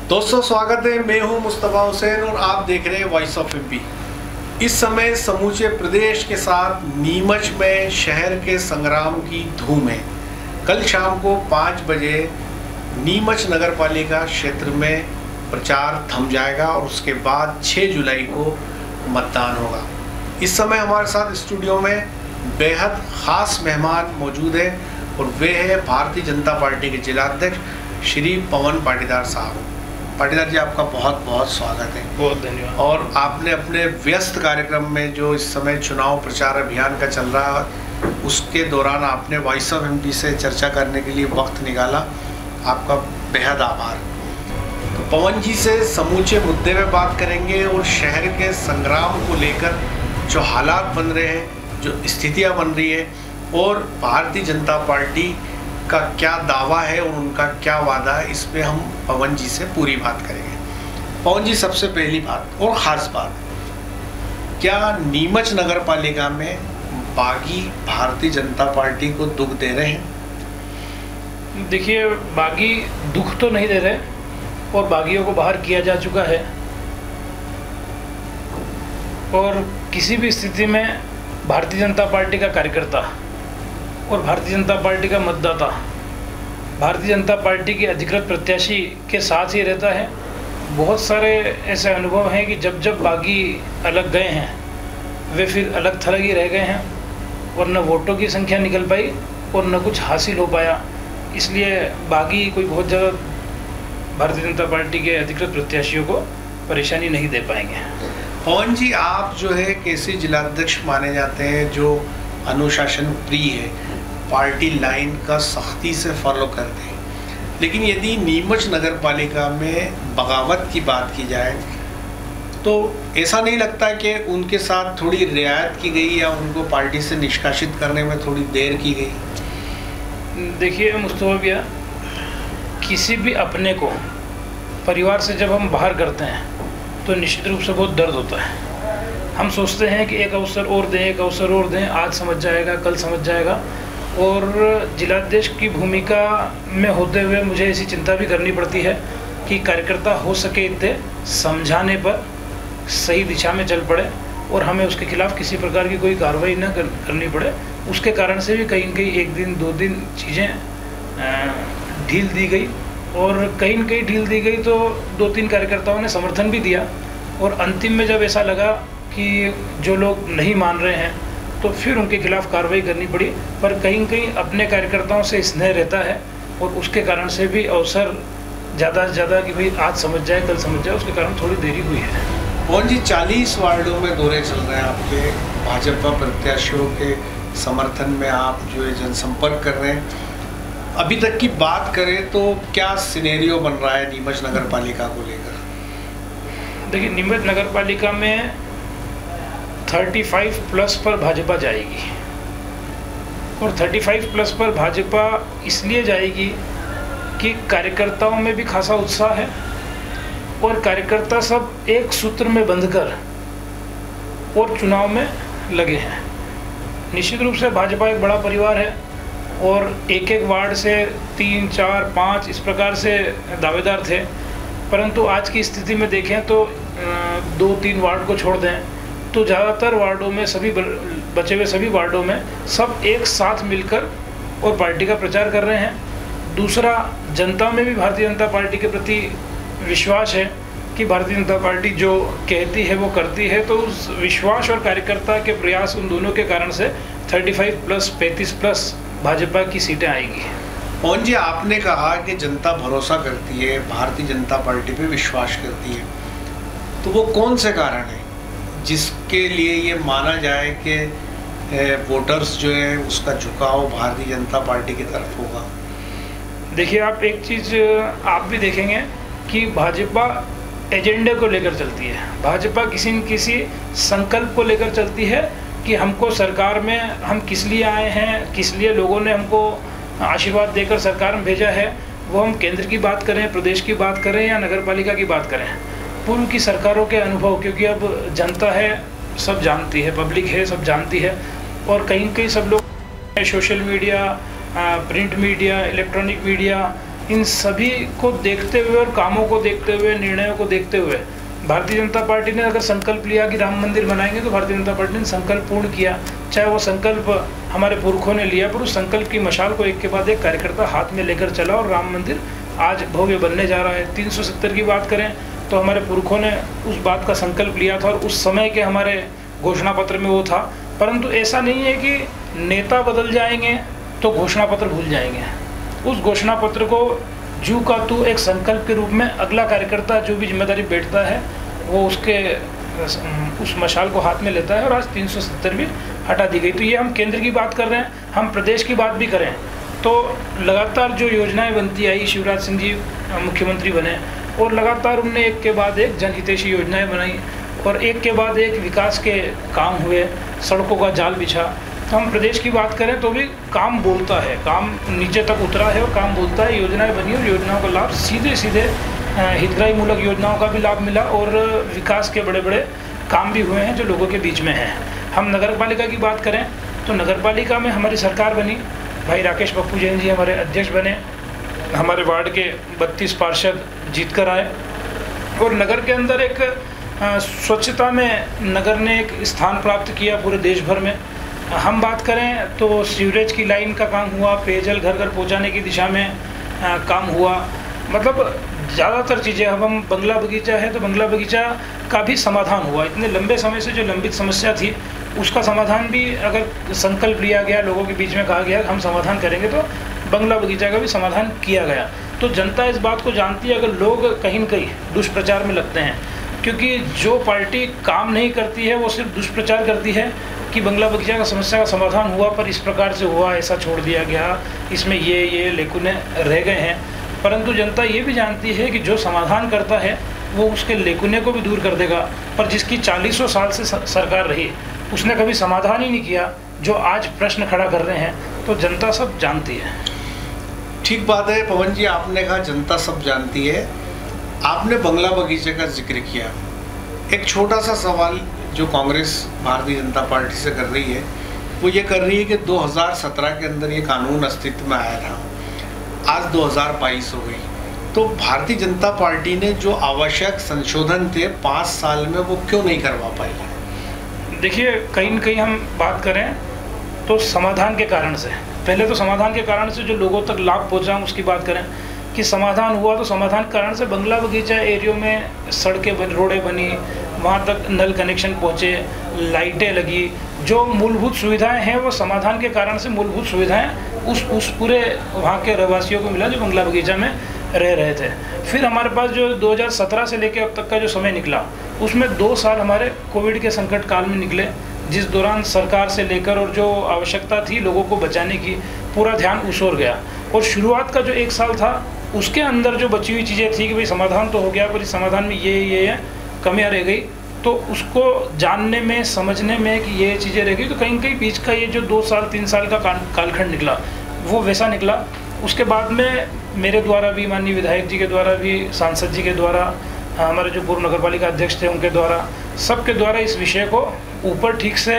दोस्तों स्वागत है। मैं हूं मुस्तफा हुसैन और आप देख रहे हैं वॉइस ऑफ एमपी। इस समय समूचे प्रदेश के साथ नीमच में शहर के संग्राम की धूम है। कल शाम को 5 बजे नीमच नगर पालिका क्षेत्र में प्रचार थम जाएगा और उसके बाद 6 जुलाई को मतदान होगा। इस समय हमारे साथ स्टूडियो में बेहद ख़ास मेहमान मौजूद है और वे है भारतीय जनता पार्टी के जिलाध्यक्ष श्री पवन पाटीदार साहब। पाटीदार जी, आपका बहुत बहुत स्वागत है। बहुत धन्यवाद। और आपने अपने व्यस्त कार्यक्रम में जो इस समय चुनाव प्रचार अभियान का चल रहा है उसके दौरान आपने वॉइस ऑफ एमपी से चर्चा करने के लिए वक्त निकाला, आपका बेहद आभार। तो पवन जी से समूचे मुद्दे में बात करेंगे और शहर के संग्राम को लेकर जो हालात बन रहे हैं, जो स्थितियाँ बन रही है और भारतीय जनता पार्टी का क्या दावा है और उनका क्या वादा है, इस पे हम पवन जी से पूरी बात करेंगे। पवन जी, सबसे पहली बात और ख़ास बात, क्या नीमच नगर पालिका में बागी भारतीय जनता पार्टी को दुख दे रहे हैं? देखिए, बागी दुख तो नहीं दे रहे और बागियों को बाहर किया जा चुका है और किसी भी स्थिति में भारतीय जनता पार्टी का कार्यकर्ता और भारतीय जनता पार्टी का मतदाता भारतीय जनता पार्टी के अधिकृत प्रत्याशी के साथ ही रहता है। बहुत सारे ऐसे अनुभव हैं कि जब जब बागी अलग गए हैं वे फिर अलग थलग ही रह गए हैं और न वोटों की संख्या निकल पाई और न कुछ हासिल हो पाया। इसलिए बागी कोई बहुत ज़्यादा भारतीय जनता पार्टी के अधिकृत प्रत्याशियों को परेशानी नहीं दे पाएंगे। पवन जी, आप जो है कैसे जिलाध्यक्ष माने जाते हैं जो अनुशासन प्रिय है, पार्टी लाइन का सख्ती से फॉलो करते हैं, लेकिन यदि नीमच नगर पालिका में बगावत की बात की जाए तो ऐसा नहीं लगता कि उनके साथ थोड़ी रियायत की गई या उनको पार्टी से निष्कासित करने में थोड़ी देर की गई? देखिए मुस्तफा भैया, किसी भी अपने को परिवार से जब हम बाहर करते हैं तो निश्चित रूप से बहुत दर्द होता है। हम सोचते हैं कि एक अवसर और दें, एक अवसर और दें, आज समझ जाएगा, कल समझ जाएगा। और जिलाध्यक्ष की भूमिका में होते हुए मुझे ऐसी चिंता भी करनी पड़ती है कि कार्यकर्ता हो सके इतने समझाने पर सही दिशा में चल पड़े और हमें उसके खिलाफ किसी प्रकार की कोई कार्रवाई न करनी पड़े। उसके कारण से भी कहीं कहीं 1 दिन 2 दिन चीज़ें ढील दी गई और कहीं न कहीं ढील दी गई तो 2-3 कार्यकर्ताओं ने समर्थन भी दिया और अंतिम में जब ऐसा लगा कि जो लोग नहीं मान रहे हैं तो फिर उनके खिलाफ कार्रवाई करनी पड़ी। पर कहीं कहीं अपने कार्यकर्ताओं से स्नेह रहता है और उसके कारण से भी अवसर ज़्यादा से ज़्यादा कि भाई आज समझ जाए, कल समझ जाए, उसके कारण थोड़ी देरी हुई है। पवन जी, 40 वार्डों में दौरे चल रहे हैं आपके, भाजपा प्रत्याशियों के समर्थन में आप जो है जनसंपर्क कर रहे हैं। अभी तक की बात करें तो क्या सिनेरियो बन रहा है नीमच नगर पालिका को लेकर? देखिए, नीमच नगर पालिका में 35+ पर भाजपा जाएगी और 35+ पर भाजपा इसलिए जाएगी कि कार्यकर्ताओं में भी खासा उत्साह है और कार्यकर्ता सब एक सूत्र में बंधकर और चुनाव में लगे हैं। निश्चित रूप से भाजपा एक बड़ा परिवार है और एक वार्ड से 3, 4, 5 इस प्रकार से दावेदार थे, परंतु आज की स्थिति में देखें तो 2-3 वार्ड को छोड़ दें तो ज़्यादातर वार्डों में, सभी बचे हुए सभी वार्डों में सब एक साथ मिलकर और पार्टी का प्रचार कर रहे हैं। दूसरा, जनता में भी भारतीय जनता पार्टी के प्रति विश्वास है कि भारतीय जनता पार्टी जो कहती है वो करती है, तो उस विश्वास और कार्यकर्ता के प्रयास उन दोनों के कारण से 35+, 35+ भाजपा की सीटें आएगी। पवन जी, आपने कहा कि जनता भरोसा करती है, भारतीय जनता पार्टी पे विश्वास करती है, तो वो कौन से कारण है जिसके लिए ये माना जाए कि वोटर्स जो है उसका झुकाव भारतीय जनता पार्टी की तरफ होगा? देखिए, आप एक चीज़ आप भी देखेंगे कि भाजपा एजेंडे को लेकर चलती है। भाजपा किसी न किसी संकल्प को लेकर चलती है कि हमको सरकार में हम किस लिए आए हैं, किस लिए लोगों ने हमको आशीर्वाद देकर सरकार में भेजा है, वो हम केंद्र की बात करें, प्रदेश की बात करें या नगर पालिका की बात करें, पूर्व की सरकारों के अनुभव, क्योंकि अब जनता है सब जानती है, पब्लिक है सब जानती है और कहीं कहीं सब लोग social media, print media, electronic media इन सभी को देखते हुए और कामों को देखते हुए, निर्णयों को देखते हुए भारतीय जनता पार्टी ने अगर संकल्प लिया कि राम मंदिर बनाएंगे, तो भारतीय जनता पार्टी ने संकल्प पूर्ण किया। चाहे वो संकल्प हमारे पुरखों ने लिया, पर उस संकल्प की मशाल को एक के बाद एक कार्यकर्ता हाथ में लेकर चला और राम मंदिर आज भव्य बनने जा रहा है। 370 की बात करें तो हमारे पुरखों ने उस बात का संकल्प लिया था और उस समय के हमारे घोषणा पत्र में वो था। परंतु ऐसा नहीं है कि नेता बदल जाएंगे तो घोषणा पत्र भूल जाएंगे। उस घोषणा पत्र को जू का तू एक संकल्प के रूप में अगला कार्यकर्ता जो भी जिम्मेदारी बैठता है वो उस मशाल को हाथ में लेता है और आज 370 भी हटा दी गई। तो ये हम केंद्र की बात कर रहे हैं, हम प्रदेश की बात भी करें तो लगातार जो योजनाएं बनती आई, शिवराज सिंह जी मुख्यमंत्री बने और लगातार उनने एक के बाद एक जनहितैषी योजनाएं बनाई और एक के बाद एक विकास के काम हुए, सड़कों का जाल बिछा। तो हम प्रदेश की बात करें तो भी काम बोलता है, काम नीचे तक उतरा है और काम बोलता है। योजनाएं बनी और योजनाओं का लाभ सीधे हितग्राही मूलक योजनाओं का भी लाभ मिला और विकास के बड़े बड़े काम भी हुए हैं जो लोगों के बीच में हैं। हम नगर पालिका की बात करें तो नगर पालिका में हमारी सरकार बनी, भाई राकेश पप्पू जैन जी हमारे अध्यक्ष बने, हमारे वार्ड के 32 पार्षद जीत कर आए और नगर के अंदर एक स्वच्छता में नगर ने एक स्थान प्राप्त किया पूरे देश भर में। हम बात करें तो सीवरेज की लाइन का काम हुआ, पेयजल घर घर पहुंचाने की दिशा में काम हुआ, मतलब ज़्यादातर चीज़ें। अब हम बंगला बगीचा है तो बंगला बगीचा का भी समाधान हुआ। इतने लंबे समय से जो लंबित समस्या थी उसका समाधान भी अगर संकल्प लिया गया, लोगों के बीच में कहा गया हम समाधान करेंगे, तो बंगला बगीचा का भी समाधान किया गया। तो जनता इस बात को जानती है। अगर लोग कहीं न कहीं दुष्प्रचार में लगते हैं, क्योंकि जो पार्टी काम नहीं करती है वो सिर्फ दुष्प्रचार करती है कि बंगला बगीचा का समस्या का समाधान हुआ पर इस प्रकार से हुआ, ऐसा छोड़ दिया गया, इसमें ये लेकुने रह गए हैं। परंतु जनता ये भी जानती है कि जो समाधान करता है वो उसके लेकुने को भी दूर कर देगा। पर जिसकी 40 साल से सरकार रही उसने कभी समाधान ही नहीं किया, जो आज प्रश्न खड़ा कर रहे हैं, तो जनता सब जानती है। ठीक बात है पवन जी, आपने कहा जनता सब जानती है। आपने बंगला बगीचे का जिक्र किया। एक छोटा सा सवाल जो कांग्रेस भारतीय जनता पार्टी से कर रही है वो ये कर रही है कि 2017 के अंदर ये कानून अस्तित्व में आया था, आज 2022 हो गई, तो भारतीय जनता पार्टी ने जो आवश्यक संशोधन थे 5 साल में वो क्यों नहीं करवा पाई? देखिए, कहीं न कहीं हम बात करें तो समाधान के कारण से, पहले तो समाधान के कारण से जो लोगों तक लाभ पहुंचा उसकी बात करें कि समाधान हुआ, तो समाधान के कारण से बंगला बगीचा एरियो में सड़कें बनी, रोडें बनी, वहाँ तक नल कनेक्शन पहुँचे, लाइटें लगी, जो मूलभूत सुविधाएं हैं वो समाधान के कारण से मूलभूत सुविधाएं उस पूरे वहाँ के रहवासियों को मिला जो बंगला बगीचा में रह रहे थे। फिर हमारे पास जो 2017 से लेकर अब तक का जो समय निकला उसमें 2 साल हमारे कोविड के संकट काल में निकले, जिस दौरान सरकार से लेकर और जो आवश्यकता थी लोगों को बचाने की पूरा ध्यान उस ओर गया। और शुरुआत का जो 1 साल था उसके अंदर जो बची हुई चीज़ें थी कि भाई समाधान तो हो गया पर इस समाधान में ये कमियाँ रह गई, तो उसको जानने में, समझने में कि ये चीज़ें रह गई, तो कहीं कहीं बीच का ये जो 2 साल 3 साल का कालखंड निकला वो वैसा निकला। उसके बाद में मेरे द्वारा भी, माननीय विधायक जी के द्वारा भी, सांसद जी के द्वारा, हमारे जो पूर्व नगर पालिका अध्यक्ष थे उनके द्वारा, सबके द्वारा इस विषय को ऊपर ठीक से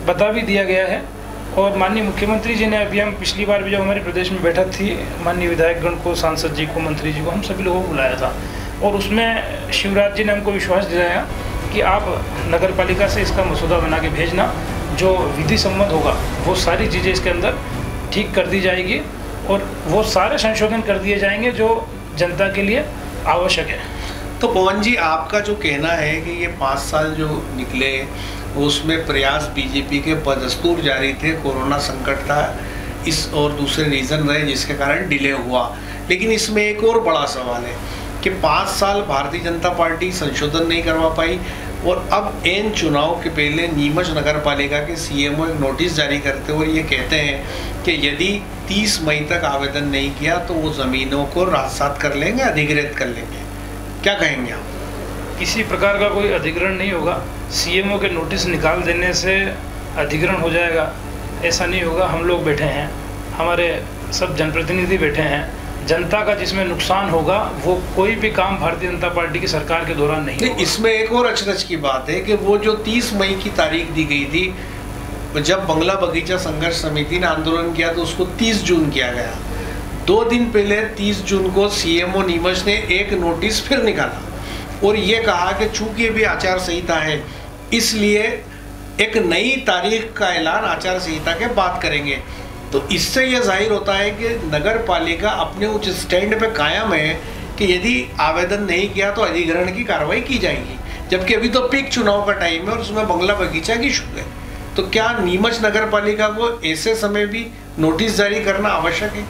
बता भी दिया गया है। और माननीय मुख्यमंत्री जी ने, अभी हम पिछली बार भी जब हमारे प्रदेश में बैठक थी, माननीय विधायकगण को, सांसद जी को, मंत्री जी को, हम सभी लोगों को बुलाया था और उसमें शिवराज जी ने हमको विश्वास दिलाया कि आप नगर पालिका से इसका मसौदा बना के भेजना, जो विधि सम्मत होगा वो सारी चीज़ें इसके अंदर ठीक कर दी जाएगी और वो सारे संशोधन कर दिए जाएंगे जो जनता के लिए आवश्यक है। तो पवन जी, आपका जो कहना है कि ये 5 साल जो निकले उसमें प्रयास बीजेपी के बदस्तूर जारी थे, कोरोना संकट था, इस और दूसरे रीज़न रहे जिसके कारण डिले हुआ, लेकिन इसमें एक और बड़ा सवाल है कि 5 साल भारतीय जनता पार्टी संशोधन नहीं करवा पाई और अब एन चुनाव के पहले नीमच नगर पालिका के सीएमओ एक नोटिस जारी करते हुए ये कहते हैं कि यदि 30 मई तक आवेदन नहीं किया तो वो ज़मीनों को राजसात कर लेंगे, अधिग्रहित कर लेंगे। क्या कहेंगे आप? किसी प्रकार का कोई अधिग्रहण नहीं होगा। सीएमओ के नोटिस निकाल देने से अधिग्रहण हो जाएगा, ऐसा नहीं होगा। हम लोग बैठे हैं, हमारे सब जनप्रतिनिधि बैठे हैं, जनता का जिसमें नुकसान होगा वो कोई भी काम भारतीय जनता पार्टी की सरकार के दौरान नहीं होगा। इसमें एक और अचरज की बात है कि वो जो 30 मई की तारीख दी गई थी, जब बंगला बगीचा संघर्ष समिति ने आंदोलन किया तो उसको 30 जून किया गया। 2 दिन पहले 30 जून को सीएमओ नीमच ने एक नोटिस फिर निकाला और ये कहा कि चूंकि अभी आचार संहिता है इसलिए एक नई तारीख का ऐलान आचार संहिता के बाद करेंगे। तो इससे यह जाहिर होता है कि नगर पालिका अपने उस स्टैंड पे कायम है कि यदि आवेदन नहीं किया तो अधिग्रहण की कार्रवाई की जाएगी, जबकि अभी तो पीक चुनाव का टाइम है और उसमें बंगला बगीचा की इशू है। तो क्या नीमच नगर पालिका को ऐसे समय भी नोटिस जारी करना आवश्यक है?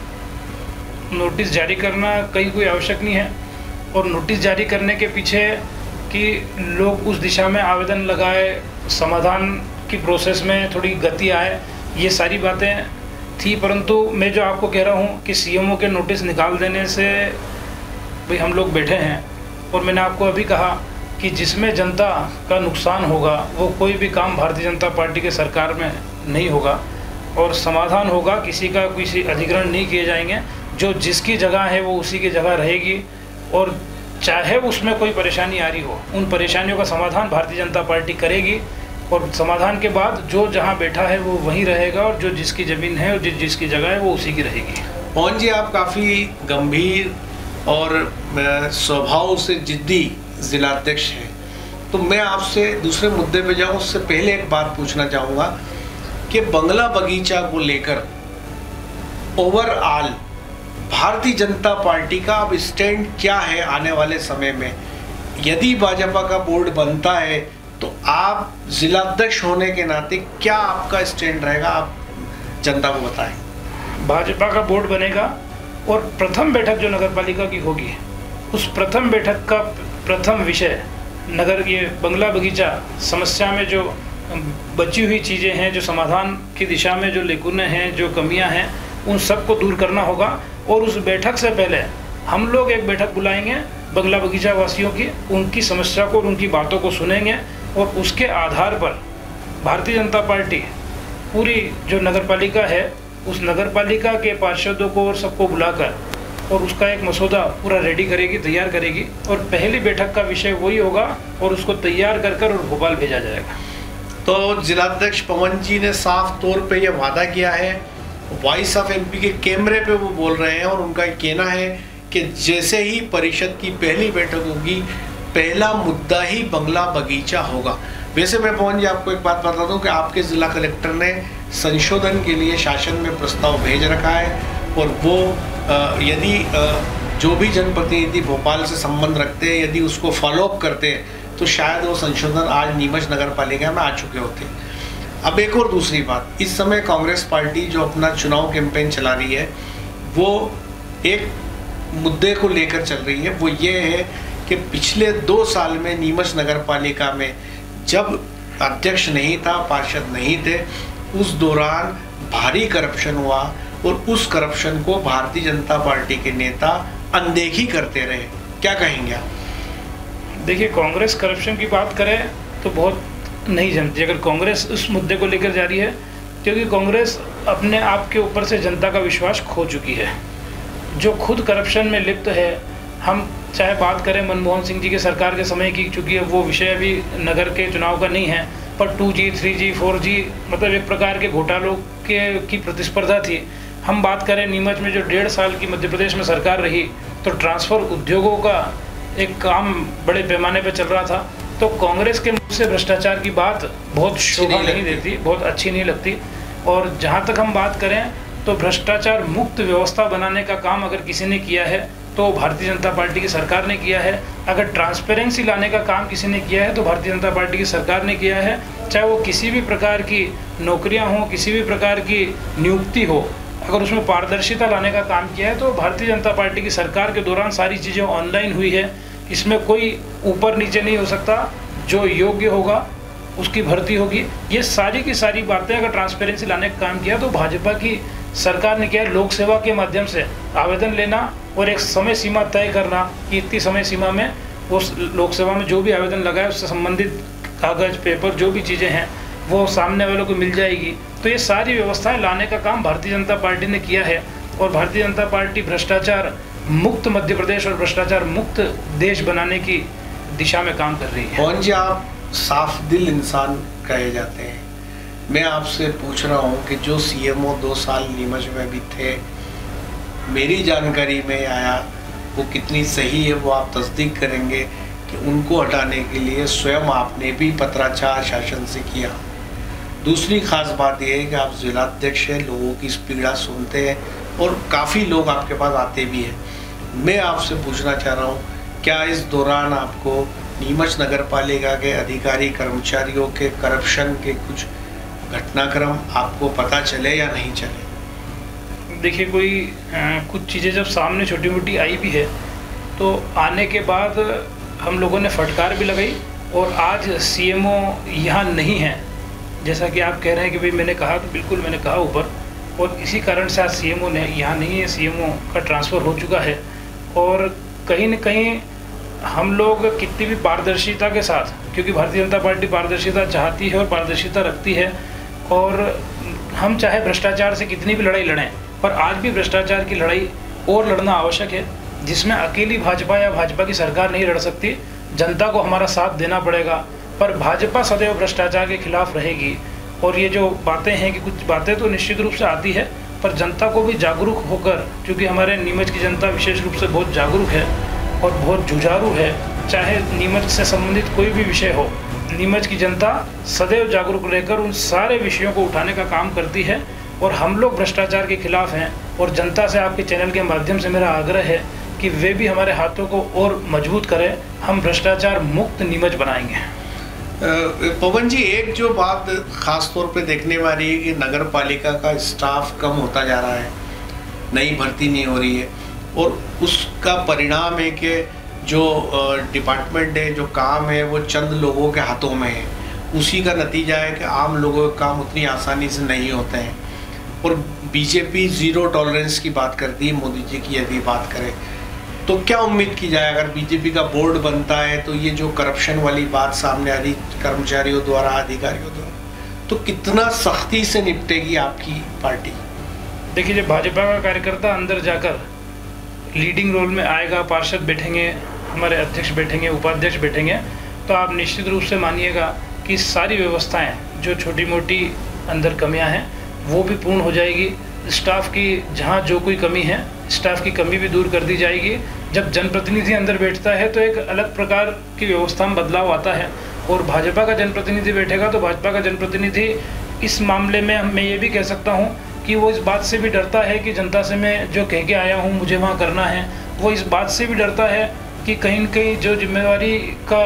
नोटिस जारी करना कहीं कोई आवश्यक नहीं है, और नोटिस जारी करने के पीछे कि लोग उस दिशा में आवेदन लगाए, समाधान की प्रोसेस में थोड़ी गति आए, ये सारी बातें थी। परंतु मैं जो आपको कह रहा हूँ कि सीएमओ के नोटिस निकाल देने से भाई हम लोग बैठे हैं, और मैंने आपको अभी कहा कि जिसमें जनता का नुकसान होगा वो कोई भी काम भारतीय जनता पार्टी के सरकार में नहीं होगा, और समाधान होगा, किसी का किसी अधिग्रहण नहीं किए जाएंगे, जो जिसकी जगह है वो उसी की जगह रहेगी, और चाहे उसमें कोई परेशानी आ रही हो उन परेशानियों का समाधान भारतीय जनता पार्टी करेगी, और समाधान के बाद जो जहां बैठा है वो वहीं रहेगा, और जो जिसकी ज़मीन है और जिसकी जगह है वो उसी की रहेगी। पवन जी, आप काफ़ी गंभीर और स्वभाव से जिद्दी जिलाध्यक्ष हैं, तो मैं आपसे दूसरे मुद्दे पे जाऊं उससे पहले एक बात पूछना चाहूँगा कि बंगला बगीचा को लेकर ओवरऑल भारतीय जनता पार्टी का अब स्टैंड क्या है आने वाले समय में? यदि भाजपा का बोर्ड बनता है तो आप जिलाध्यक्ष होने के नाते क्या आपका स्टैंड रहेगा, आप जनता को बताएं। भाजपा का बोर्ड बनेगा और प्रथम बैठक जो नगर पालिका की होगी उस प्रथम बैठक का प्रथम विषय नगर ये बंगला बगीचा समस्या में जो बची हुई चीज़ें हैं, जो समाधान की दिशा में जो लेकुने हैं, जो कमियां हैं, उन सबको दूर करना होगा। और उस बैठक से पहले हम लोग एक बैठक बुलाएंगे बंगला बगीचा वासियों की, उनकी समस्या को और उनकी बातों को सुनेंगे, और उसके आधार पर भारतीय जनता पार्टी पूरी जो नगर पालिका है उस नगर पालिका के पार्षदों को और सबको बुलाकर और उसका एक मसौदा पूरा रेडी करेगी, तैयार करेगी, और पहली बैठक का विषय वही होगा और उसको तैयार कर और भोपाल भेजा जाएगा। तो जिलाध्यक्ष पवन जी ने साफ तौर पे ये वादा किया है, वॉइस ऑफ एमपी के कैमरे पे वो बोल रहे हैं, और उनका कहना है कि जैसे ही परिषद की पहली बैठक होगी पहला मुद्दा ही बंगला बगीचा होगा। वैसे मैं पवन जी आपको एक बात बता दूं कि आपके जिला कलेक्टर ने संशोधन के लिए शासन में प्रस्ताव भेज रखा है, और वो यदि जो भी जनप्रतिनिधि भोपाल से संबंध रखते हैं यदि उसको फॉलोअप करते हैं तो शायद वो संशोधन आज नीमच नगर पालिका में आ चुके होते। अब एक और दूसरी बात, इस समय कांग्रेस पार्टी जो अपना चुनाव कैंपेन चला रही है वो एक मुद्दे को लेकर चल रही है, वो ये है कि पिछले 2 साल में नीमच नगर पालिका में जब अध्यक्ष नहीं था, पार्षद नहीं थे, उस दौरान भारी करप्शन हुआ, और उस करप्शन को भारतीय जनता पार्टी के नेता अनदेखी करते रहे। क्या कहेंगे आप? देखिए, कांग्रेस करप्शन की बात करें तो बहुत नहीं जानती अगर कांग्रेस उस मुद्दे को लेकर जा रही है, क्योंकि कांग्रेस अपने आप के ऊपर से जनता का विश्वास खो चुकी है, जो खुद करप्शन में लिप्त है। हम चाहे बात करें मनमोहन सिंह जी के सरकार के समय की, चूँकि वो विषय अभी नगर के चुनाव का नहीं है, पर 2G, 3G, 4G मतलब एक प्रकार के घोटालों की प्रतिस्पर्धा थी। हम बात करें नीमच में जो 1.5 साल की मध्य प्रदेश में सरकार रही, तो ट्रांसफ़र उद्योगों का एक काम बड़े पैमाने पर चल रहा था। तो कांग्रेस के मुख से भ्रष्टाचार की बात बहुत शोभा नहीं देती, बहुत अच्छी नहीं लगती। और जहाँ तक हम बात करें तो भ्रष्टाचार मुक्त व्यवस्था बनाने का काम अगर किसी ने किया है तो भारतीय जनता पार्टी की सरकार ने किया है। अगर ट्रांसपेरेंसी लाने का काम किसी ने किया है तो भारतीय जनता पार्टी की सरकार ने किया है। चाहे वो किसी भी प्रकार की नौकरियां हों, किसी भी प्रकार की नियुक्ति हो, अगर उसमें पारदर्शिता लाने का काम किया है तो भारतीय जनता पार्टी की सरकार के दौरान सारी चीज़ें ऑनलाइन हुई है। इसमें कोई ऊपर नीचे नहीं हो सकता, जो योग्य होगा उसकी भर्ती होगी। ये सारी की सारी बातें अगर ट्रांसपेरेंसी लाने का काम किया तो भाजपा की सरकार ने किया है। लोक सेवा के माध्यम से आवेदन लेना और एक समय सीमा तय करना कि इतनी समय सीमा में वो लोक सेवा में जो भी आवेदन लगा है उससे संबंधित कागज़, पेपर, जो भी चीज़ें हैं वो सामने वालों को मिल जाएगी। तो ये सारी व्यवस्थाएं लाने का काम भारतीय जनता पार्टी ने किया है, और भारतीय जनता पार्टी भ्रष्टाचार मुक्त मध्य प्रदेश और भ्रष्टाचार मुक्त देश बनाने की दिशा में काम कर रही है। पवन जी, आप साफ दिल इंसान कहे जाते हैं। मैं आपसे पूछ रहा हूं कि जो सीएमओ 2 साल नीमच में भी थे, मेरी जानकारी में आया वो कितनी सही है वो आप तस्दीक करेंगे कि उनको हटाने के लिए स्वयं आपने भी पत्राचार शासन से किया। दूसरी ख़ास बात यह है कि आप जिलाध्यक्ष हैं, लोगों की इस पीड़ा सुनते हैं और काफ़ी लोग आपके पास आते भी हैं। मैं आपसे पूछना चाह रहा हूँ, क्या इस दौरान आपको नीमच नगर पालिका के अधिकारी कर्मचारियों के करप्शन के कुछ घटनाक्रम आपको पता चले या नहीं चले? देखिए, कुछ चीज़ें जब सामने छोटी मोटी आई भी है तो आने के बाद हम लोगों ने फटकार भी लगाई। और आज सीएमओ यहाँ नहीं है, जैसा कि आप कह रहे हैं कि भाई मैंने कहा, तो बिल्कुल मैंने कहा ऊपर, और इसी कारण से आज सीएमओ ने यहाँ नहीं है। सीएमओ का ट्रांसफ़र हो चुका है। और कहीं न कहीं हम लोग कितनी भी पारदर्शिता के साथ, क्योंकि भारतीय जनता पार्टी पारदर्शिता चाहती है और पारदर्शिता रखती है, और हम चाहे भ्रष्टाचार से कितनी भी लड़ाई लड़ें, पर आज भी भ्रष्टाचार की लड़ाई और लड़ना आवश्यक है, जिसमें अकेली भाजपा या भाजपा की सरकार नहीं लड़ सकती। जनता को हमारा साथ देना पड़ेगा, पर भाजपा सदैव भ्रष्टाचार के खिलाफ रहेगी। और ये जो बातें हैं कि कुछ बातें तो निश्चित रूप से आती है, पर जनता को भी जागरूक होकर, क्योंकि हमारे नीमच की जनता विशेष रूप से बहुत जागरूक है और बहुत जुझारू है, चाहे नीमच से संबंधित कोई भी विषय हो, नीमच की जनता सदैव जागरूक रहकर उन सारे विषयों को उठाने का काम करती है। और हम लोग भ्रष्टाचार के खिलाफ हैं, और जनता से आपके चैनल के माध्यम से मेरा आग्रह है कि वे भी हमारे हाथों को और मजबूत करें। हम भ्रष्टाचार मुक्त नीमच बनाएंगे। पवन जी, एक जो बात खास तौर पे देखने वाली है कि नगर पालिका का स्टाफ कम होता जा रहा है, नई भर्ती नहीं हो रही है, और उसका परिणाम है कि जो डिपार्टमेंट है, जो काम है, वो चंद लोगों के हाथों में है। उसी का नतीजा है कि आम लोगों के काम उतनी आसानी से नहीं होते हैं। और बीजेपी ज़ीरो टॉलरेंस की बात करती है, मोदी जी की यदि बात करें तो क्या उम्मीद की जाए? अगर बीजेपी का बोर्ड बनता है तो ये जो करप्शन वाली बात सामने आ रही कर्मचारियों द्वारा, अधिकारियों द्वारा, तो कितना सख्ती से निपटेगी आपकी पार्टी? देखिए, जब भाजपा का कार्यकर्ता अंदर जाकर लीडिंग रोल में आएगा, पार्षद बैठेंगे, हमारे अध्यक्ष बैठेंगे, उपाध्यक्ष बैठेंगे, तो आप निश्चित रूप से मानिएगा कि सारी व्यवस्थाएं, जो छोटी मोटी अंदर कमियां हैं, वो भी पूर्ण हो जाएगी। स्टाफ की जहां जो कोई कमी है, स्टाफ की कमी भी दूर कर दी जाएगी। जब जनप्रतिनिधि अंदर बैठता है तो एक अलग प्रकार की व्यवस्था में बदलाव आता है, और भाजपा का जनप्रतिनिधि बैठेगा तो भाजपा का जनप्रतिनिधि इस मामले में मैं ये भी कह सकता हूँ कि वो इस बात से भी डरता है कि जनता से मैं जो कह के आया हूँ मुझे वहाँ करना है। वो इस बात से भी डरता है कि कहीं न कहीं जो जिम्मेवारी का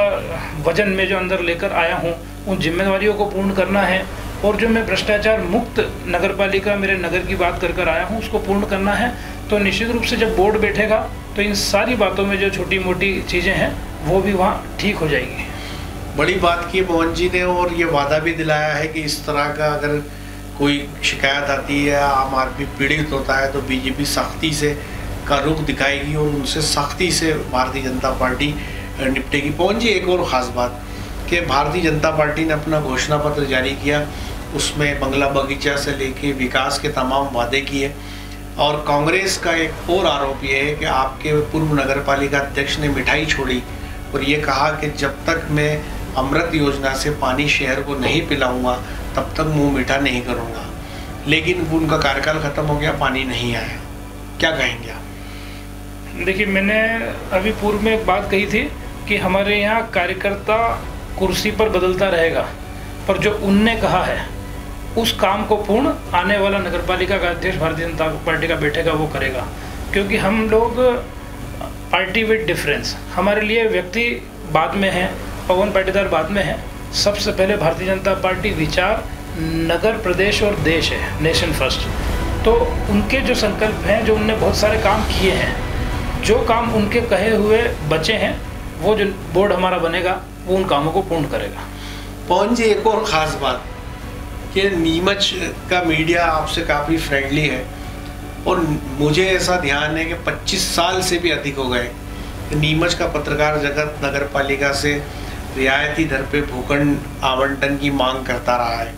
वजन में जो अंदर लेकर आया हूँ, उन जिम्मेवारियों को पूर्ण करना है। और जो मैं भ्रष्टाचार मुक्त नगर पालिका, मेरे नगर की बात कर आया हूँ, उसको पूर्ण करना है। तो निश्चित रूप से जब बोर्ड बैठेगा तो इन सारी बातों में जो छोटी मोटी चीज़ें हैं वो भी वहाँ ठीक हो जाएगी। बड़ी बात की पवन जी ने, और ये वादा भी दिलाया है कि इस तरह का अगर कोई शिकायत आती है, आम आदमी पीड़ित होता है, तो बीजेपी सख्ती से का रुख दिखाएगी और उनसे सख्ती से भारतीय जनता पार्टी निपटेगी। पवन जी, एक और ख़ास बात कि भारतीय जनता पार्टी ने अपना घोषणा पत्र जारी किया, उसमें बंगला बगीचा से लेके विकास के तमाम वादे किए। और कांग्रेस का एक और आरोप ये है कि आपके पूर्व नगर पालिका अध्यक्ष ने मिठाई छोड़ी और ये कहा कि जब तक मैं अमृत योजना से पानी शहर को नहीं पिलाऊंगा तब तक मुंह मीठा नहीं करूंगा। लेकिन उनका कार्यकाल खत्म हो गया, पानी नहीं आया। क्या कहेंगे आप? देखिए, मैंने अभी पूर्व में एक बात कही थी कि हमारे यहाँ कार्यकर्ता कुर्सी पर बदलता रहेगा, पर जो उनने कहा है उस काम को पूर्ण आने वाला नगरपालिका का अध्यक्ष भारतीय जनता पार्टी का बैठेगा वो करेगा। क्योंकि हम लोग पार्टी विद डिफरेंस, हमारे लिए व्यक्ति बाद में है, पवन पाटीदार बाद में है। सबसे पहले भारतीय जनता पार्टी विचार नगर, प्रदेश और देश है, नेशन फर्स्ट। तो उनके जो संकल्प हैं, जो उनने बहुत सारे काम किए हैं, जो काम उनके कहे हुए बचे हैं, वो जो बोर्ड हमारा बनेगा वो उन कामों को पूर्ण करेगा। पवन जी, एक और ख़ास बात कि नीमच का मीडिया आपसे काफ़ी फ्रेंडली है, और मुझे ऐसा ध्यान है कि 25 साल से भी अधिक हो गए नीमच का पत्रकार जगत नगर पालिका से रियायती दर पे भूखंड आवंटन की मांग करता रहा है।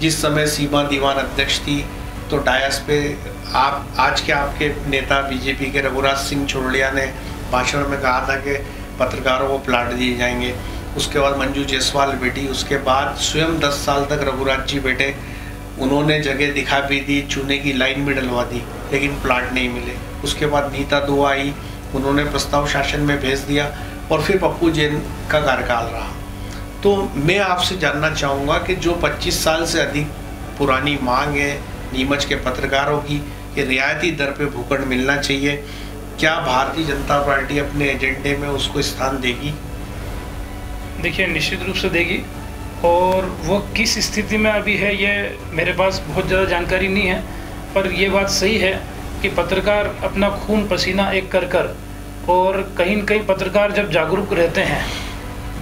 जिस समय सीमा दीवान अध्यक्ष थी तो डायस पे आज के आपके नेता बीजेपी के रघुराज सिंह छोड़िया ने भाषण में कहा था कि पत्रकारों को प्लाट दिए जाएंगे। उसके बाद मंजू जायसवाल बैठी, उसके बाद स्वयं 10 साल तक रघुराज जी बैठे, उन्होंने जगह दिखा भी दी, चूने की लाइन भी डलवा दी, लेकिन प्लाट नहीं मिले। उसके बाद नीता 2 आई, उन्होंने प्रस्ताव शासन में भेज दिया और फिर पप्पू जैन का कार्यकाल रहा। तो मैं आपसे जानना चाहूँगा कि जो 25 साल से अधिक पुरानी मांग है नीमच के पत्रकारों की कि रियायती दर पे भूखंड मिलना चाहिए, क्या भारतीय जनता पार्टी अपने एजेंडे में उसको स्थान देगी? देखिए, निश्चित रूप से देगी, और वो किस स्थिति में अभी है ये मेरे पास बहुत ज़्यादा जानकारी नहीं है, पर ये बात सही है कि पत्रकार अपना खून पसीना एक कर कर, और कहीं न कहीं पत्रकार जब जागरूक रहते हैं,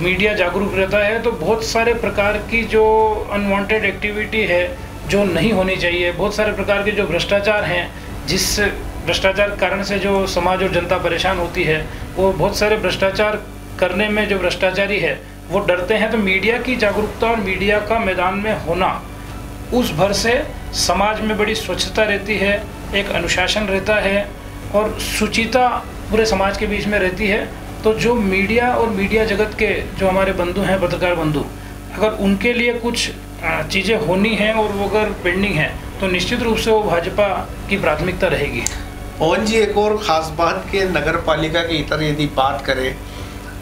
मीडिया जागरूक रहता है, तो बहुत सारे प्रकार की जो अनवांटेड एक्टिविटी है जो नहीं होनी चाहिए, बहुत सारे प्रकार के जो भ्रष्टाचार हैं, जिस भ्रष्टाचार के कारण से जो समाज और जनता परेशान होती है, वो बहुत सारे भ्रष्टाचार करने में जो भ्रष्टाचारी है वो डरते हैं। तो मीडिया की जागरूकता और मीडिया का मैदान में होना, उस भर से समाज में बड़ी स्वच्छता रहती है, एक अनुशासन रहता है और शुचिता पूरे समाज के बीच में रहती है। तो जो मीडिया और मीडिया जगत के जो हमारे बंधु हैं, पत्रकार बंधु, अगर उनके लिए कुछ चीज़ें होनी हैं और वो अगर पेंडिंग है तो निश्चित रूप से वो भाजपा की प्राथमिकता रहेगी। पवन जी, एक और ख़ास बात के नगर पालिका के इतर यदि बात करें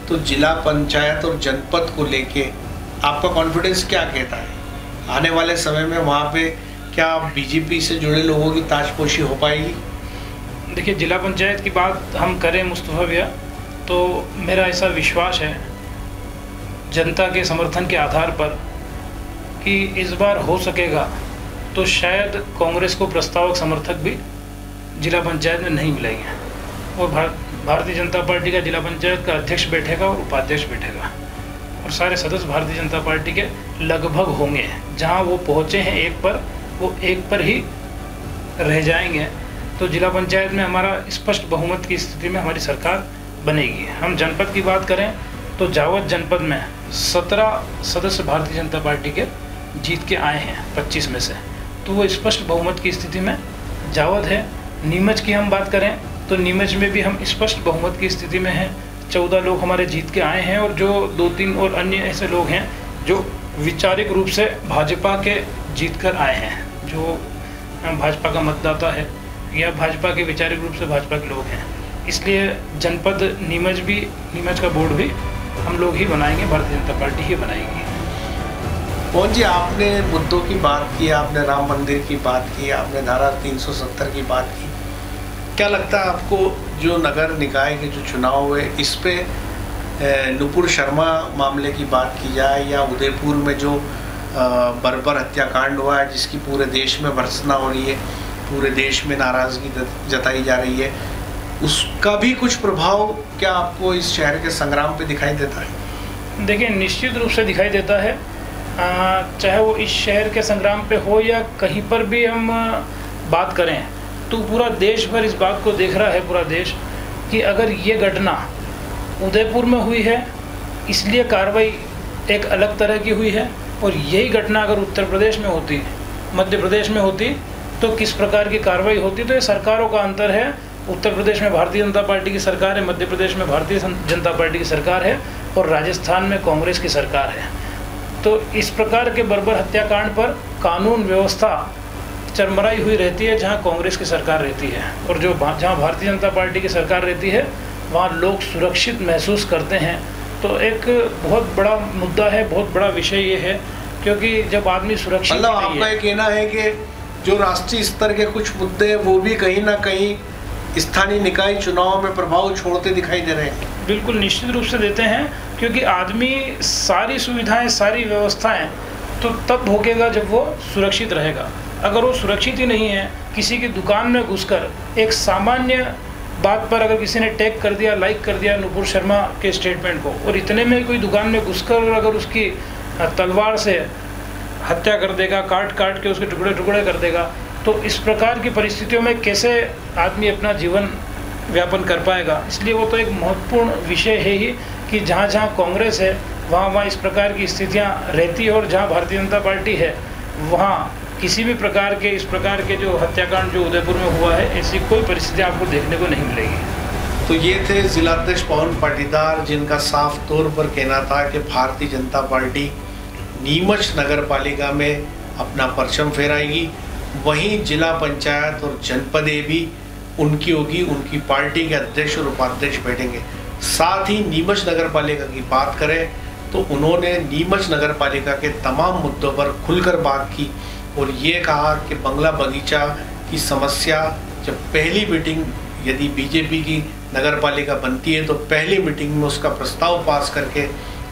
तो जिला पंचायत और जनपद को लेके आपका कॉन्फिडेंस क्या कहता है? आने वाले समय में वहाँ पे क्या बीजेपी से जुड़े लोगों की ताजपोशी हो पाएगी? देखिए, जिला पंचायत की बात हम करें मुस्तफ़ा भैया, तो मेरा ऐसा विश्वास है जनता के समर्थन के आधार पर कि इस बार हो सकेगा, तो शायद कांग्रेस को प्रस्तावक समर्थक भी जिला पंचायत में नहीं मिलेंगे, और भारतीय जनता पार्टी का जिला पंचायत का अध्यक्ष बैठेगा और उपाध्यक्ष बैठेगा, और सारे सदस्य भारतीय जनता पार्टी के लगभग होंगे। जहां वो पहुंचे हैं एक पर, वो एक पर ही रह जाएंगे। तो जिला पंचायत में हमारा स्पष्ट बहुमत की स्थिति में हमारी सरकार बनेगी। हम जनपद की बात करें तो जावद जनपद में 17 सदस्य भारतीय जनता पार्टी के जीत के आए हैं 25 में से, तो वो स्पष्ट बहुमत की स्थिति में जावद है। नीमच की हम बात करें तो नीमच में भी हम स्पष्ट बहुमत की स्थिति में हैं, 14 लोग हमारे जीत के आए हैं, और जो 2-3 और अन्य ऐसे लोग हैं जो वैचारिक रूप से भाजपा के जीत कर आए हैं, जो भाजपा का मतदाता है या भाजपा के वैचारिक रूप से भाजपा के लोग हैं। इसलिए जनपद नीमच का बोर्ड भी हम लोग ही बनाएंगे, भारतीय जनता पार्टी ही बनाएगी। पवन जी, आपने मुद्दों की बात की, आपने राम मंदिर की बात की, आपने धारा 370 की बात की, क्या लगता है आपको जो नगर निकाय के जो चुनाव हुए इस पे नुपुर शर्मा मामले की बात की जाए या उदयपुर में जो बर्बर हत्याकांड हुआ है जिसकी पूरे देश में भर्त्सना हो रही है, पूरे देश में नाराज़गी जताई जा रही है, उसका भी कुछ प्रभाव क्या आपको इस शहर के संग्राम पे दिखाई देता है? देखिए, निश्चित रूप से दिखाई देता है, चाहे वो इस शहर के संग्राम पे हो या कहीं पर भी हम बात करें, तो पूरा देश भर इस बात को देख रहा है, पूरा देश, कि अगर ये घटना उदयपुर में हुई है इसलिए कार्रवाई एक अलग तरह की हुई है, और यही घटना अगर उत्तर प्रदेश में होती, मध्य प्रदेश में होती, तो किस प्रकार की कार्रवाई होती। तो ये सरकारों का अंतर है, उत्तर प्रदेश में भारतीय जनता पार्टी की सरकार है, मध्य प्रदेश में भारतीय जनता पार्टी की सरकार है, और राजस्थान में कांग्रेस की सरकार है। तो इस प्रकार के बर्बर हत्याकांड पर कानून व्यवस्था चरमराई हुई रहती है जहां कांग्रेस की सरकार रहती है, और जहां भारतीय जनता पार्टी की सरकार रहती है वहां लोग सुरक्षित महसूस करते हैं। तो एक बहुत बड़ा मुद्दा है, बहुत बड़ा विषय ये है, क्योंकि जब आदमी सुरक्षित मतलब आपका ये कहना है कि जो राष्ट्रीय स्तर के कुछ मुद्दे हैं वो भी कहीं ना कहीं स्थानीय निकाय चुनाव में प्रभाव छोड़ते दिखाई दे रहे हैं? बिल्कुल, निश्चित रूप से देते हैं, क्योंकि आदमी सारी सुविधाएं, सारी व्यवस्थाएं तो तब भोगेगा जब वो सुरक्षित रहेगा। अगर वो सुरक्षित ही नहीं है, किसी की दुकान में घुसकर एक सामान्य बात पर अगर किसी ने टैग कर दिया, लाइक कर दिया नुपुर शर्मा के स्टेटमेंट को, और इतने में कोई दुकान में घुसकर अगर उसकी तलवार से हत्या कर देगा, काट के उसके टुकड़े टुकड़े कर देगा, तो इस प्रकार की परिस्थितियों में कैसे आदमी अपना जीवन व्यापन कर पाएगा। इसलिए वो तो एक महत्वपूर्ण विषय है ही कि जहाँ जहाँ कांग्रेस है वहाँ इस प्रकार की स्थितियाँ रहती है, और जहाँ भारतीय जनता पार्टी है वहाँ किसी भी प्रकार के इस प्रकार के जो हत्याकांड जो उदयपुर में हुआ है, ऐसी कोई परिस्थिति आपको देखने को नहीं मिलेगी। तो ये थे जिलाध्यक्ष पवन पाटीदार, जिनका साफ तौर पर कहना था कि भारतीय जनता पार्टी नीमच नगर पालिका में अपना परचम फहराएगी, वहीं जिला पंचायत और जनपदें भी उनकी होगी, उनकी पार्टी के अध्यक्ष और उपाध्यक्ष बैठेंगे। साथ ही नीमच नगर पालिका की बात करें तो उन्होंने नीमच नगर पालिका के तमाम मुद्दों पर खुलकर बात की और ये कहा कि बंगला बगीचा की समस्या, जब पहली मीटिंग यदि बीजेपी की नगर पालिका बनती है तो पहली मीटिंग में उसका प्रस्ताव पास करके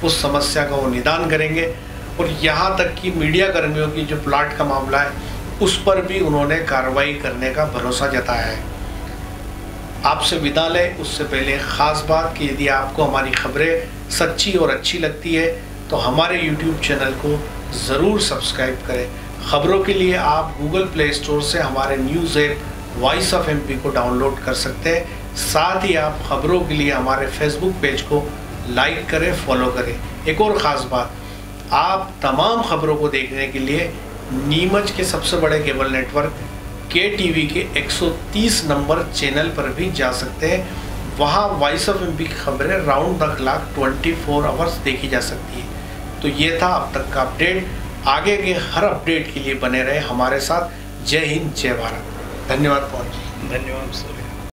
उस समस्या का वो निदान करेंगे। और यहाँ तक कि मीडिया कर्मियों की जो प्लाट का मामला है उस पर भी उन्होंने कार्रवाई करने का भरोसा जताया है। आपसे विदा लें उससे पहले ख़ास बात कि यदि आपको हमारी खबरें सच्ची और अच्छी लगती है तो हमारे YouTube चैनल को ज़रूर सब्सक्राइब करें। खबरों के लिए आप गूगल प्ले स्टोर से हमारे news app voice of MP को डाउनलोड कर सकते हैं। साथ ही आप खबरों के लिए हमारे फेसबुक पेज को लाइक करें, फॉलो करें। एक और ख़ास बात, आप तमाम खबरों को देखने के लिए नीमच के सबसे बड़े केबल नेटवर्क KTV के 130 नंबर चैनल पर भी जा सकते हैं। वहाँ वॉइस ऑफ MP की खबरें राउंड द क्लॉक 24 आवर्स देखी जा सकती है। तो ये था अब तक का अपडेट। आगे के हर अपडेट के लिए बने रहे हमारे साथ। जय हिंद, जय भारत। धन्यवाद पवन जी। धन्यवाद सर।